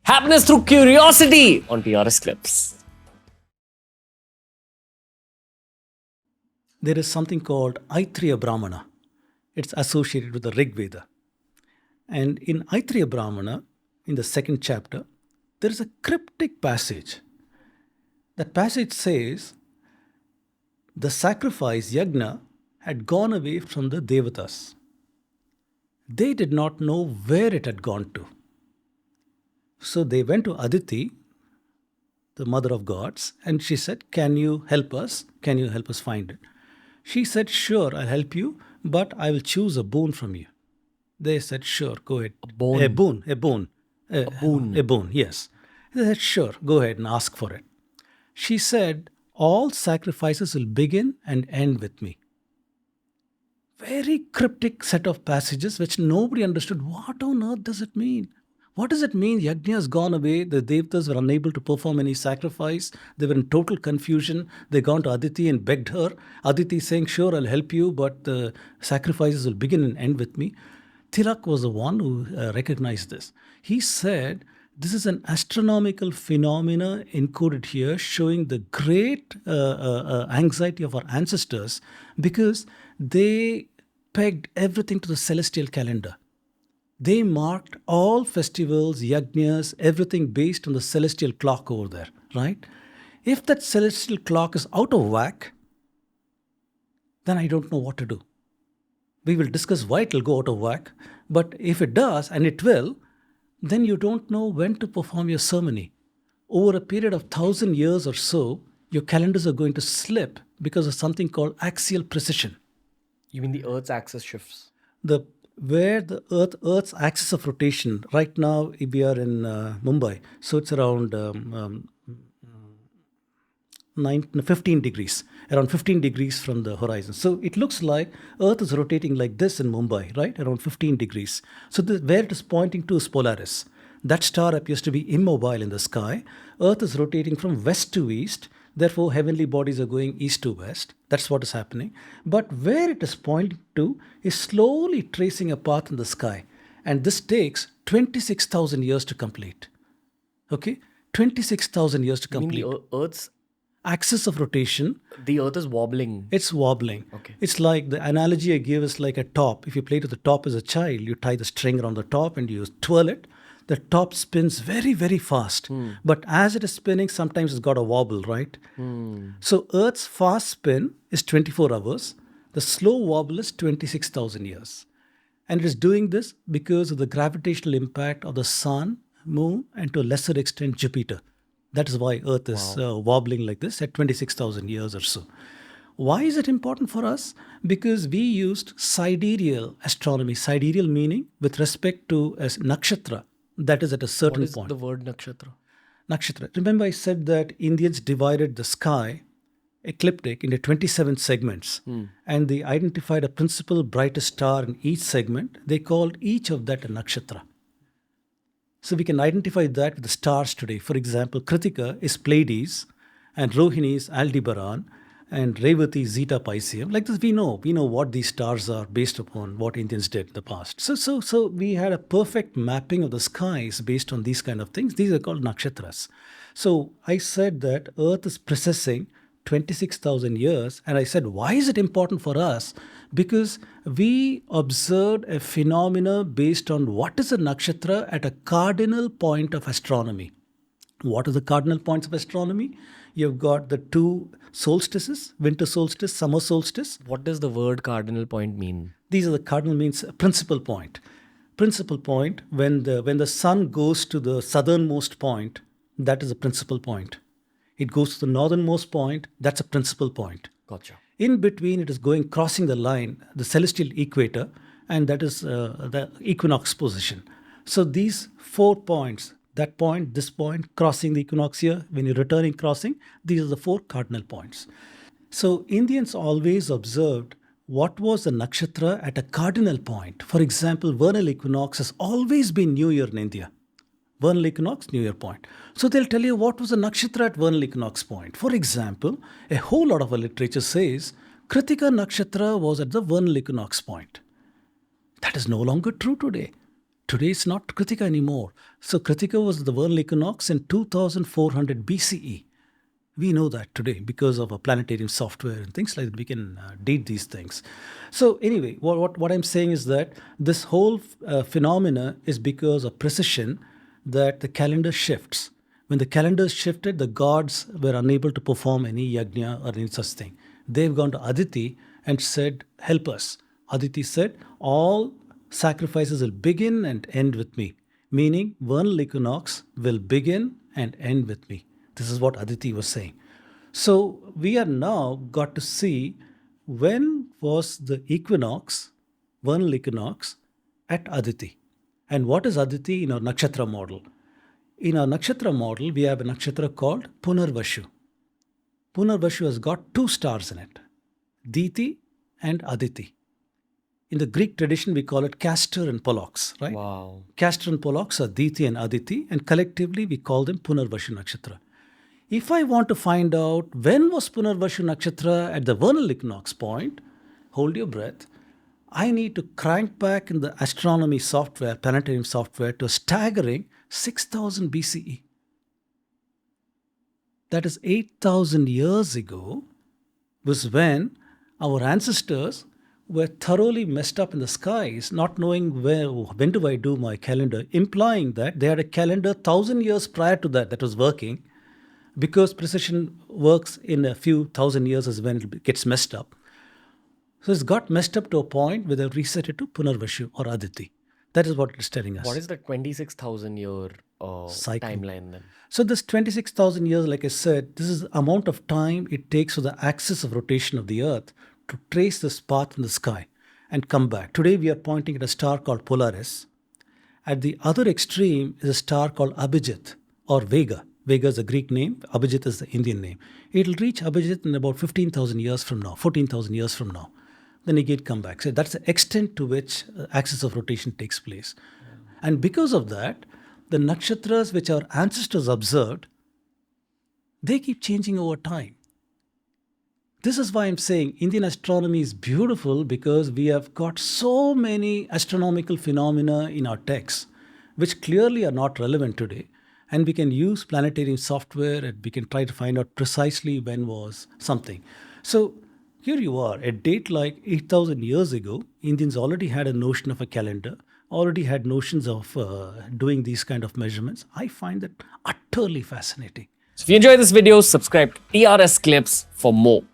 Happiness through curiosity on TRS Clips. There is something called Aitriya Brahmana. It's associated with the Rig Veda. And in Aitriya Brahmana, in the second chapter, there is a cryptic passage. That passage says the sacrifice, yajna, had gone away from the Devatas. They did not know where it had gone to. So they went to Aditi, the mother of gods, and she said, Can you help us? Can you help us find it? She said, Sure, I'll help you, but I will choose a boon from you. They said, Sure, go ahead. boon? A boon. A boon. boon. A boon, yes. They said, Sure, go ahead and ask for it. She said, All sacrifices will begin and end with me. Very cryptic set of passages which nobody understood. What on earth does it mean? What does it mean? Yajna has gone away. The Devatas were unable to perform any sacrifice. They were in total confusion. They gone to Aditi and begged her. Aditi saying, Sure, I'll help you, but the sacrifices will begin and end with me. Tilak was the one who recognized this. He said, this is an astronomical phenomena encoded here showing the great anxiety of our ancestors because they pegged everything to the celestial calendar. They marked all festivals, yajnas, everything based on the celestial clock over there, right? If that celestial clock is out of whack, then I don't know what to do. We will discuss why it will go out of whack, but if it does, and it will, then you don't know when to perform your ceremony. Over a period of 1,000 years or so, your calendars are going to slip because of something called axial precision. You mean the Earth's axis shifts? Where the Earth's axis of rotation, right now we are in Mumbai, so it's around 15 degrees, around 15 degrees from the horizon. So it looks like Earth is rotating like this in Mumbai, right? Around 15 degrees. So where it is pointing to is Polaris. That star appears to be immobile in the sky. Earth is rotating from west to east. Therefore, heavenly bodies are going east to west. That's what is happening. But where it is pointing to is slowly tracing a path in the sky. And this takes 26,000 years to complete. Okay? 26,000 years to complete. You mean the Earth's Axis of rotation, the Earth is wobbling. it's wobbling. Okay. It's like the analogy I give is like a top. If you play to the top as a child, you tie the string around the top and you twirl it. The top spins very, very fast. But as it is spinning, sometimes it's got a wobble, right? So Earth's fast spin is 24 hours. The slow wobble is 26,000 years. And it is doing this because of the gravitational impact of the sun, moon, and to a lesser extent, Jupiter. That is why Earth is wobbling like this at 26,000 years or so. Why is it important for us? Because we used sidereal astronomy. Sidereal meaning with respect to a nakshatra that is at a certain What is point. the word nakshatra? Nakshatra. Remember I said that Indians divided the sky, ecliptic, into 27 segments. And they identified a principal brightest star in each segment. They called each of that a nakshatra. So we can identify that with the stars today. For example, Kritika is Pleiades, and Rohini is Aldebaran, and Revati is Zeta Piscium. Like this, we know what these stars are based upon what Indians did in the past. So we had a perfect mapping of the skies based on these kind of things. These are called nakshatras. So I said that Earth is precessing 26,000 years. And I said, why is it important for us? Because we observed a phenomena based on what is a nakshatra at a cardinal point of astronomy. What are the cardinal points of astronomy? You've got the two solstices, winter solstice, summer solstice. What does the word cardinal point mean? These are the cardinal means principal point. Principal point, when the sun goes to the southernmost point, that is a principal point. It goes to the northernmost point, that's a principal point. Gotcha. In between, it is crossing the line, the celestial equator, and that is the equinox position. So these 4 points, that point, this point, crossing the equinox here, when you're returning crossing, these are the 4 cardinal points. So Indians always observed what was the nakshatra at a cardinal point. For example, vernal equinox has always been New Year in India. Vernal equinox, New Year point. So they'll tell you what was the nakshatra at vernal equinox point. For example, a whole lot of our literature says Kritika nakshatra was at the vernal equinox point. That is no longer true today. Today it's not Kritika anymore. So Kritika was the vernal equinox in 2400 BCE. We know that today because of a planetarium software and things like that. We can date these things. So anyway, what I'm saying is that this whole phenomena is because of precision that the calendar shifts. When the calendar shifted, the gods were unable to perform any yajna or any such thing. They've gone to Aditi and said, help us. Aditi said, all sacrifices will begin and end with me. Meaning, vernal equinox will begin and end with me. This is what Aditi was saying. So we are now got to see when was the equinox, vernal equinox, at Aditi. And what is Aditi in our nakshatra model? In our nakshatra model, we have a nakshatra called Punarvashu. Punarvashu has got two stars in it, Diti and Aditi. In the Greek tradition, we call it Castor and Pollux, right? Wow. Castor and Pollux are Diti and Aditi, and collectively we call them Punarvashu Nakshatra. If I want to find out when was Punarvashu Nakshatra at the vernal equinox point, hold your breath. I need to crank back in the astronomy software, planetarium software, to a staggering 6000 BCE. That is 8000 years ago, was when our ancestors were thoroughly messed up in the skies, not knowing when do I do my calendar, implying that they had a calendar 1000 years prior to that was working, because precision works in a few thousand years is when it gets messed up. So it's got messed up to a point where they reset it to Punarvashu or Aditi. That is what it's telling us. What is the 26,000 year Cycle. timeline then? So this 26,000 years, like I said, this is the amount of time it takes for the axis of rotation of the Earth to trace this path in the sky and come back. Today we are pointing at a star called Polaris. At the other extreme is a star called Abhijit or Vega. Vega is a Greek name. Abhijit is the Indian name. It'll reach Abhijit in about 15,000 years from now, 14,000 years from now. Then again come back. So that's the extent to which axis of rotation takes place. And because of that, the nakshatras which our ancestors observed, they keep changing over time. This is why I'm saying Indian astronomy is beautiful, because we have got so many astronomical phenomena in our texts which clearly are not relevant today. And we can use planetarium software and we can try to find out precisely when was something. So here you are, a date like 8,000 years ago, Indians already had a notion of a calendar, already had notions of doing these kind of measurements. I find that utterly fascinating. So if you enjoyed this video, subscribe to TRS Clips for more.